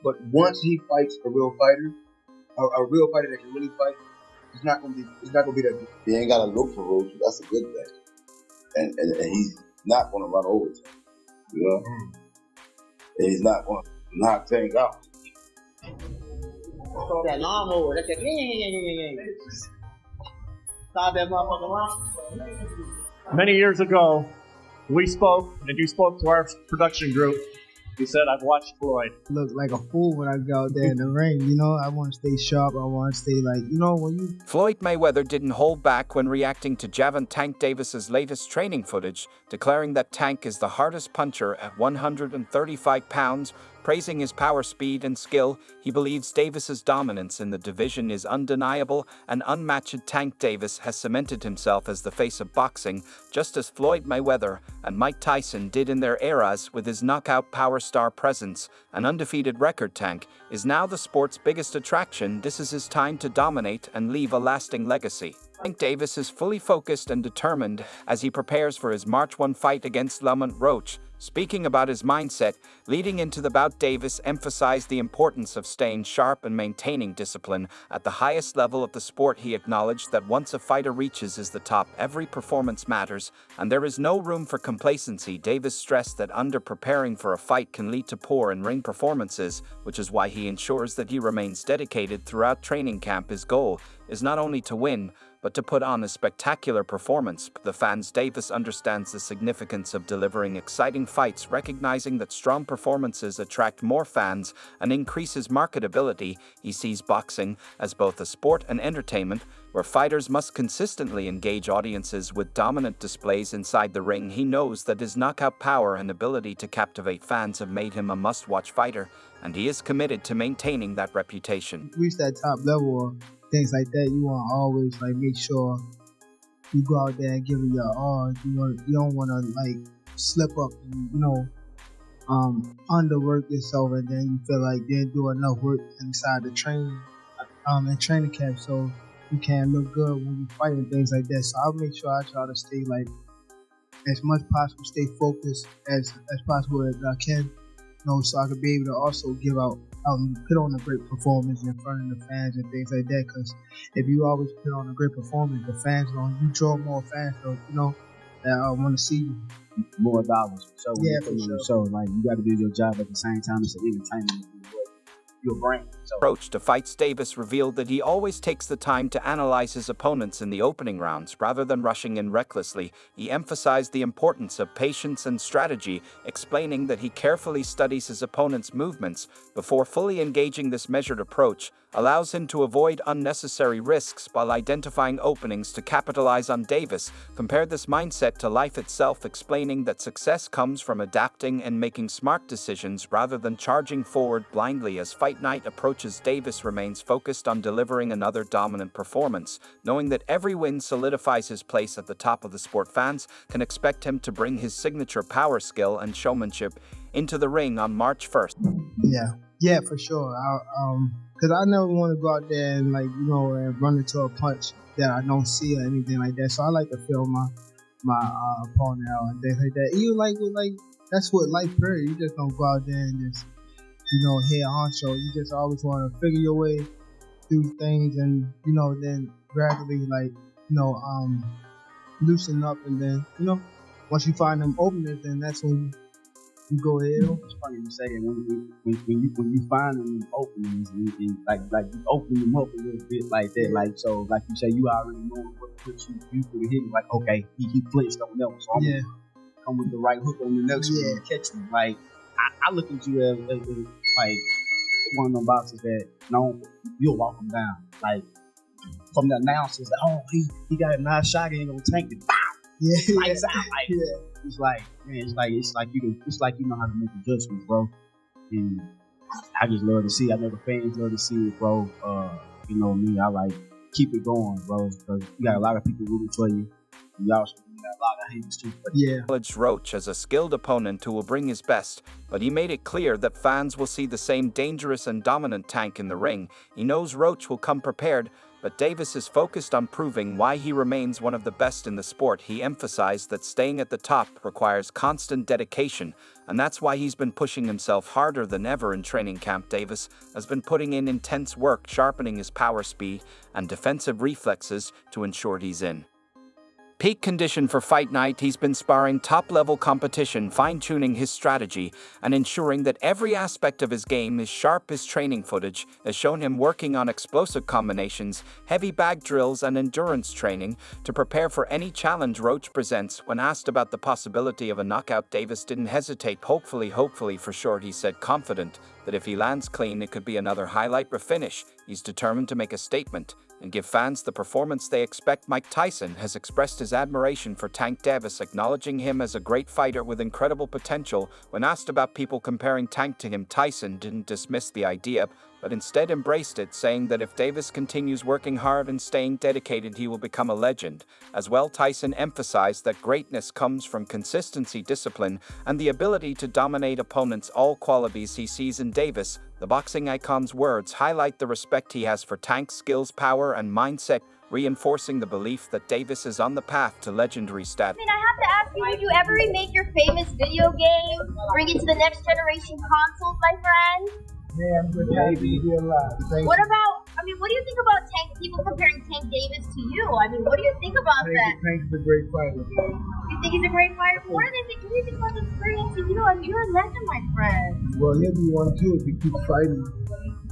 But once he fights a real fighter, a real fighter that can really fight, it's not gonna be that good. He ain't gotta look for Roach. That's a good thing. And he's not gonna run over Tank. You know? And he's not gonna knock Tank out. Throw that lawnmower. That's that. Stop that motherfucker lawnmower. Many years ago, we spoke, and you spoke to our production group. You said, I've watched Floyd. Look like a fool when I go out there in the ring, you know? I want to stay sharp. I want to stay like, you know, when you... Floyd Mayweather didn't hold back when reacting to Gervonta Davis's latest training footage, declaring that Tank is the hardest puncher at 135 pounds. Praising his power, speed, and skill, he believes Davis's dominance in the division is undeniable, and unmatched. Tank Davis has cemented himself as the face of boxing, just as Floyd Mayweather and Mike Tyson did in their eras with his knockout power star presence. An undefeated record, Tank is now the sport's biggest attraction. This is his time to dominate and leave a lasting legacy. Tank Davis is fully focused and determined as he prepares for his March 1 fight against Lamont Roach. Speaking about his mindset, leading into the bout, Davis emphasized the importance of staying sharp and maintaining discipline at the highest level of the sport. He acknowledged that once a fighter reaches the top, every performance matters, and there is no room for complacency. Davis stressed that under-preparing for a fight can lead to poor in-ring performances, which is why he ensures that he remains dedicated throughout training camp. His goal is not only to win, but to put on a spectacular performance. The fans. Davis understands the significance of delivering exciting fights, recognizing that strong performances attract more fans and increases marketability. He sees boxing as both a sport and entertainment, where fighters must consistently engage audiences with dominant displays inside the ring. He knows that his knockout power and ability to captivate fans have made him a must-watch fighter, and he is committed to maintaining that reputation. Reach that top level of things like that, you want to always like make sure you go out there and give it your all. You don't want to like slip up and underwork yourself, and then you feel like you didn't do enough work inside the training camp, so you can't look good when you fight and things like that. So I'll make sure I try to stay like as much possible, stay focused as possible as I can, so I could be able to also give out. Put on a great performance in front of the fans and things like that. Because if you always put on a great performance, the fans you draw more fans, that want to see you. More dollars. So yeah, for sure. So like you got to do your job at the same time. It's an entertainment. Your brain. Approach to fights. Davis revealed that he always takes the time to analyze his opponents in the opening rounds rather than rushing in recklessly. He emphasized the importance of patience and strategy, explaining that he carefully studies his opponent's movements before fully engaging. This measured approach allows him to avoid unnecessary risks while identifying openings to capitalize on. Davis compared this mindset to life itself, explaining that success comes from adapting and making smart decisions rather than charging forward blindly. As fight night approaches, Davis remains focused on delivering another dominant performance, knowing that every win solidifies his place at the top of the sport. Fans can expect him to bring his signature power, skill, and showmanship into the ring on March 1st. Yeah, for sure. Because I never want to go out there and and run into a punch that I don't see or anything like that. So I like to feel my opponent out and things like that. Even that's what life is. You just don't go out there and just head on show. You just always want to figure your way through things, and then gradually loosen up, and then once you find them openings, then that's when you go ahead. It's funny you say that when you find them openings and like you open them up a little bit like that, so like you say, you already know what puts you could hit him, like okay, he flinched on that one, so I'm gonna come with the right hook on the next one and catch him. Like I look at you as like one of them boxers that you'll walk him down. Like from the announcers, like, he got a nice shot, he ain't gonna tank it. Lights out. Like it's like, man, it's like you know how to make adjustments, bro. And I just love to see. I know the fans love to see it, bro. Me, I like keep it going, bro. Because you got a lot of people rooting for you. And y'all got a lot of haters too. But Acknowledged Roach as a skilled opponent who will bring his best, but he made it clear that fans will see the same dangerous and dominant Tank in the ring. He knows Roach will come prepared, but Davis is focused on proving why he remains one of the best in the sport. He emphasized that staying at the top requires constant dedication, and that's why he's been pushing himself harder than ever in training camp. Davis has been putting in intense work, sharpening his power speed and defensive reflexes to ensure he's in peak condition for fight night. He's been sparring top-level competition, fine-tuning his strategy, and ensuring that every aspect of his game is sharp. His training footage has shown him working on explosive combinations, heavy bag drills, and endurance training to prepare for any challenge Roach presents. When asked about the possibility of a knockout, Davis didn't hesitate. Hopefully for short, he said, confident that if he lands clean, it could be another highlight finish. He's determined to make a statement and give fans the performance they expect. Mike Tyson has expressed his admiration for Tank Davis, acknowledging him as a great fighter with incredible potential. When asked about people comparing Tank to him, Tyson didn't dismiss the idea, but instead embraced it, saying that if Davis continues working hard and staying dedicated, he will become a legend. As well, Tyson emphasized that greatness comes from consistency, discipline, and the ability to dominate opponents, all qualities he sees in Davis. The boxing icon's words highlight the respect he has for Tank's skills, power, and mindset, reinforcing the belief that Davis is on the path to legendary status. I have to ask you, would you ever remake your famous video game, bring it to the next generation consoles, my friend? Yeah, I'm just happy to be alive. What do you think about people comparing Tank Davis to you? What do you think about that? Tank's a great fighter. You think he's a great fighter? What do you think about the experience? You're a legend, my friend. Well, he'll be one too if he keeps fighting.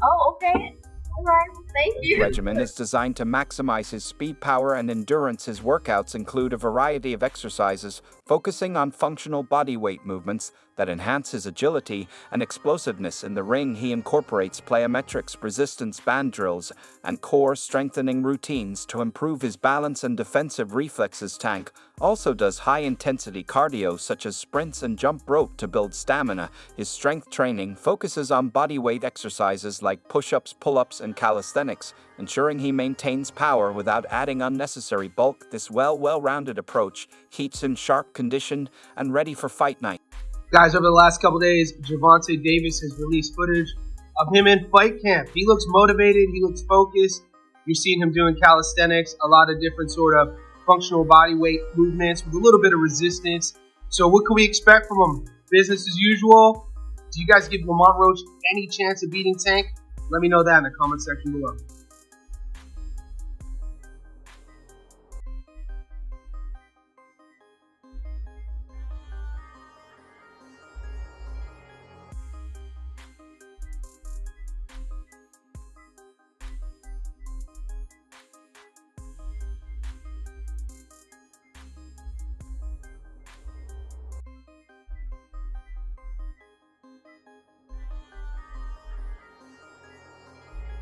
Oh, okay. All right, thank you. Regimen is designed to maximize his speed, power, and endurance. His workouts include a variety of exercises, focusing on functional body weight movements that enhance his agility and explosiveness in the ring. He incorporates plyometrics, resistance band drills, and core strengthening routines to improve his balance and defensive reflexes. Tank also does high-intensity cardio such as sprints and jump rope to build stamina. His strength training focuses on bodyweight exercises like push-ups, pull-ups, and calisthenics, ensuring he maintains power without adding unnecessary bulk. This well-rounded approach keeps him sharp, conditioned, and ready for fight night. Guys, over the last couple days, Gervonta Davis has released footage of him in fight camp. He looks motivated. He looks focused. You're seeing him doing calisthenics, a lot of different sort of functional body weight movements with a little bit of resistance. So what can we expect from him? Business as usual? Do you guys give Lamont Roach any chance of beating Tank? Let me know that in the comment section below.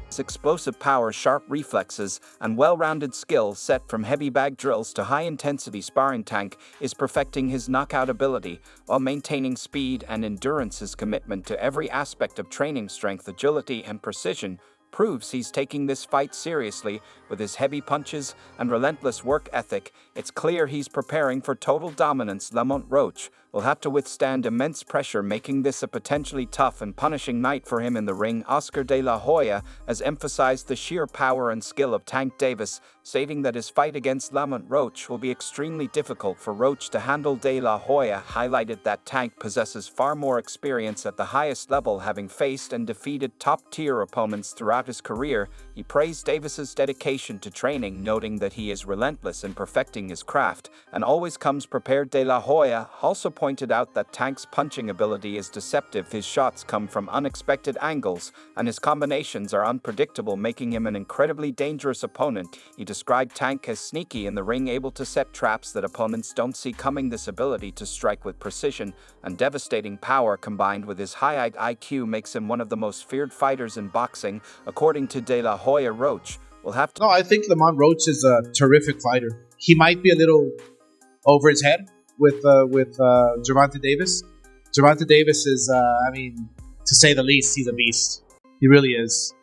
His explosive power, sharp reflexes, and well-rounded skill set from heavy bag drills to high-intensity sparring. Tank is perfecting his knockout ability while maintaining speed and endurance. His commitment to every aspect of training, strength, agility, and precision proves he's taking this fight seriously. With his heavy punches and relentless work ethic, it's clear he's preparing for total dominance. Lamont Roach will have to withstand immense pressure, making this a potentially tough and punishing night for him in the ring. Oscar De La Hoya has emphasized the sheer power and skill of Tank Davis, stating that his fight against Lamont Roach will be extremely difficult for Roach to handle. De La Hoya highlighted that Tank possesses far more experience at the highest level, having faced and defeated top-tier opponents throughout his career. He praised Davis's dedication to training, noting that he is relentless in perfecting his craft and always comes prepared. De La Hoya also pointed out that Tank's punching ability is deceptive. His shots come from unexpected angles, and his combinations are unpredictable, making him an incredibly dangerous opponent. He described Tank as sneaky in the ring, able to set traps that opponents don't see coming. This ability to strike with precision and devastating power, combined with his high IQ, makes him one of the most feared fighters in boxing. According to De La Hoya, Roach will have to... No, I think Lamont Roach is a terrific fighter. He might be a little over his head with Gervonta Davis. Gervonta Davis is, to say the least, he's a beast. He really is.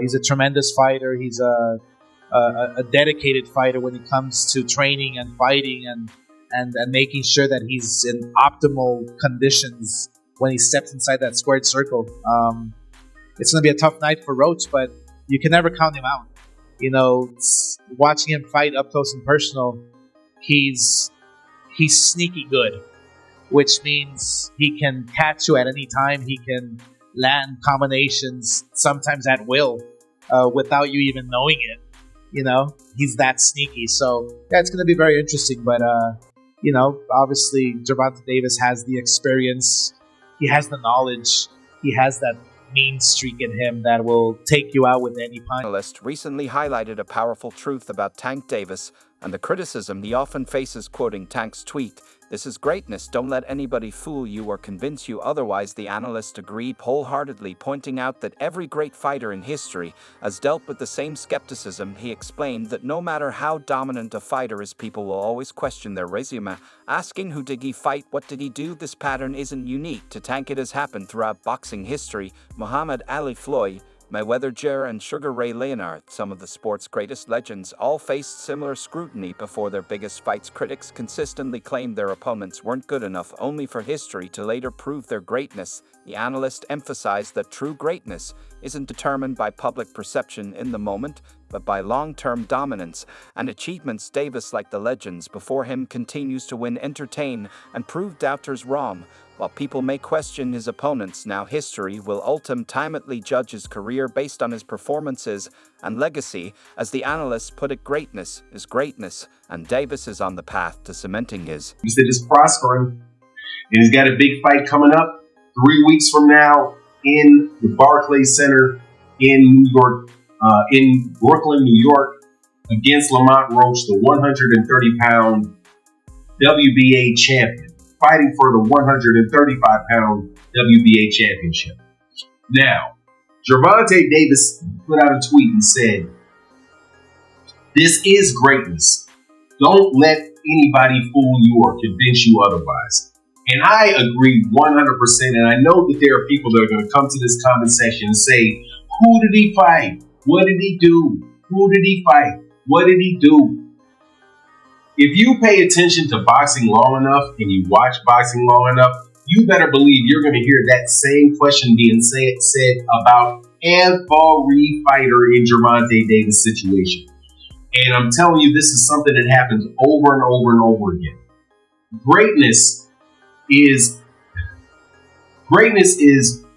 He's a tremendous fighter. He's a dedicated fighter when it comes to training and fighting and making sure that he's in optimal conditions when he steps inside that squared circle. It's going to be a tough night for Roach, but you can never count him out. Watching him fight up close and personal, he's sneaky good, which means he can catch you at any time. He can land combinations sometimes at will, without you even knowing it. He's that sneaky. So yeah, it's going to be very interesting. But obviously Gervonta Davis has the experience, he has the knowledge, he has that mean streak in him that will take you out with any punch. Analyst recently highlighted a powerful truth about Tank Davis and the criticism he often faces, quoting Tank's tweet, "This is greatness, don't let anybody fool you or convince you otherwise." The analyst agreed wholeheartedly, pointing out that every great fighter in history has dealt with the same skepticism. He explained that no matter how dominant a fighter is, people will always question their resume, asking who did he fight, what did he do. This pattern isn't unique to Tank, it has happened throughout boxing history. Muhammad Ali, Floyd Mayweather, and Sugar Ray Leonard, some of the sport's greatest legends, all faced similar scrutiny before their biggest fights. Critics consistently claimed their opponents weren't good enough, only for history to later prove their greatness. The analyst emphasized that true greatness isn't determined by public perception in the moment, but by long-term dominance and achievements. Davis, like the legends before him, continues to win, entertain, and prove doubters wrong. While people may question his opponents now, history will ultimately judge his career based on his performances and legacy. As the analysts put it, greatness is greatness, and Davis is on the path to cementing his. He said it's prospering, and he's got a big fight coming up 3 weeks from now in the Barclays Center in New York, in Brooklyn, New York, against Lamont Roach, the 130-pound WBA champion, fighting for the 135-pound WBA championship. Now, Gervonta Davis put out a tweet and said, "This is greatness. Don't let anybody fool you or convince you otherwise." And I agree 100%. And I know that there are people that are going to come to this comment section and say, "Who did he fight? What did he do? Who did he fight? What did he do?" If you pay attention to boxing long enough and you watch boxing long enough, you better believe you're going to hear that same question being said about every fighter in Gervonta Davis' situation. And I'm telling you, this is something that happens over and over and over again. Greatness is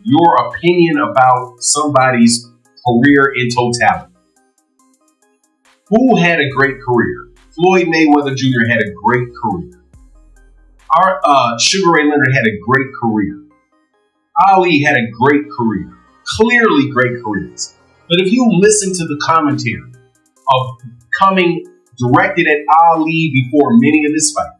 your opinion about somebody's career in totality. Who had a great career? Floyd Mayweather Jr. had a great career. Sugar Ray Leonard had a great career. Ali had a great career. Clearly great careers. But if you listen to the commentary of coming directed at Ali before many of his fights,